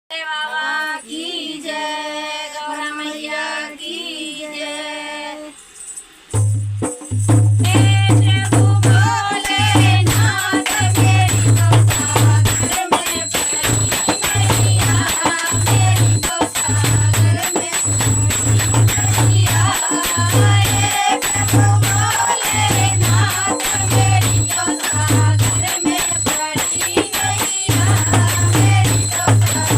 बाबा की जय, गौरा मैया की जय। हे प्रभु भोलेनाथ मेरी तो सागर में पड़ी मैया, मेरी तो सागर में पड़ी मैया। हे प्रभु भोलेनाथ मेरी तो सागर में पड़ी मैया, मेरी तो सागर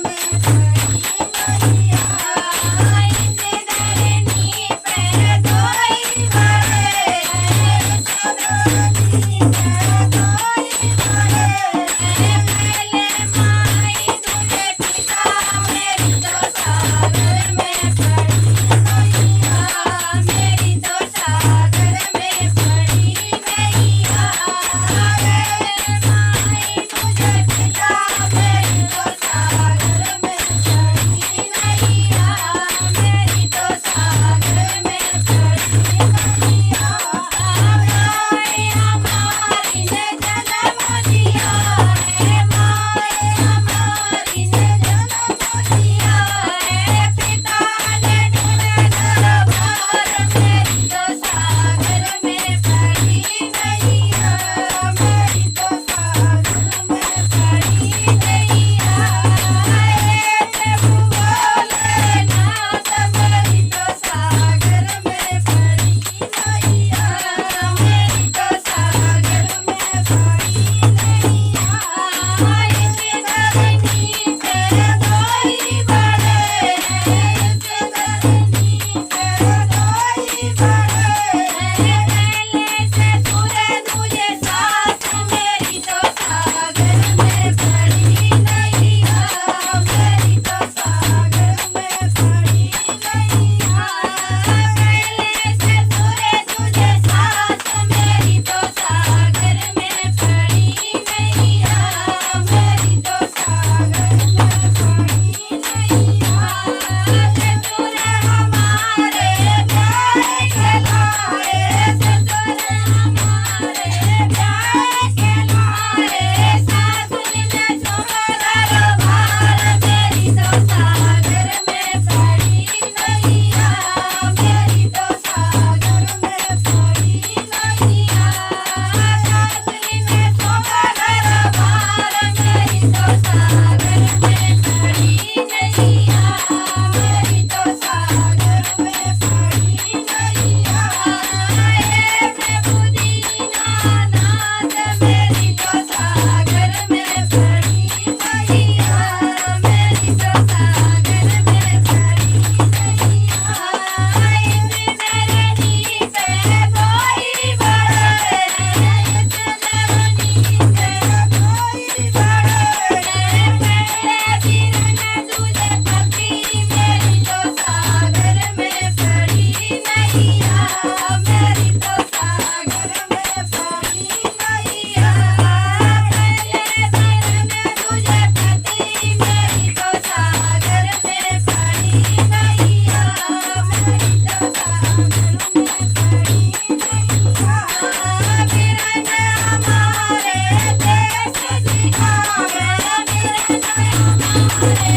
में पड़ी मैया। इसे धरनी पे कोई बड़े, इसे धरनी पे कोई बड़े। पहले माई तुझे पिता, मेरी तो सागर में पड़ी मैया, मेरी तो सागर में पड़ी मैया। पहले माई तुझे पिता, मेरी तो सागर में पड़ी मैया, मेरी तो सागर में पड़ी मैया। माई हमारी ने जन्म दिया है, माई हमारी ने जन्म दिया है। पिता ने ढूंढे दरबार, मेरी तो सागर में पड़ी मैया, मेरी तो सागर में पड़ी मैया। हे प्रभु भोलेनाथ मेरी तो सागर में पड़ी मैया, मेरी तो सागर में पड़ी मैया। इसे धरनी पे कोई बड़े, इसे धरनी पे कोई बड़े। पहले से सूरज तुझे साथ, मेरी तो सागर में पड़ी मैया, मेरी तो सागर में पड़ी मैया। पहले से सूरज तुझे साथ, मेरी तो सागर में पड़ी मैया, मेरी तो सागर में पड़ी मैया। ससुर हमारे प्यार के लाए, ससुर हमारे प्यार के लाए। सासुर ने तुम्हारा भार, मेरी तो सागर में पड़ी मैया, मेरी तो सागर में पड़ी मैया। सासुर ने तुम्हारा भार, मेरी तो सागर में पड़ी मैया, मेरी तो सागर में पड़ी मैया। हे प्रभु दीनानाथ मेरी तो सागर में पड़ी मैया, मेरी तो सागर में पड़ी मैया। इस धरनी पे कोई बड़े, इस धरनी पे कोई बड़े। पहले बिरन तुझे पति, मेरी तो सागर में पड़ी मैया, मेरी तो सागर में पड़ी मैया। पहले बिरन तुझे पति, मेरी तो सागर में पड़ी मैया, मेरी तो सागर में पड़ी मैया। बिरन हमारे देश दिखावे, बिरन हमारे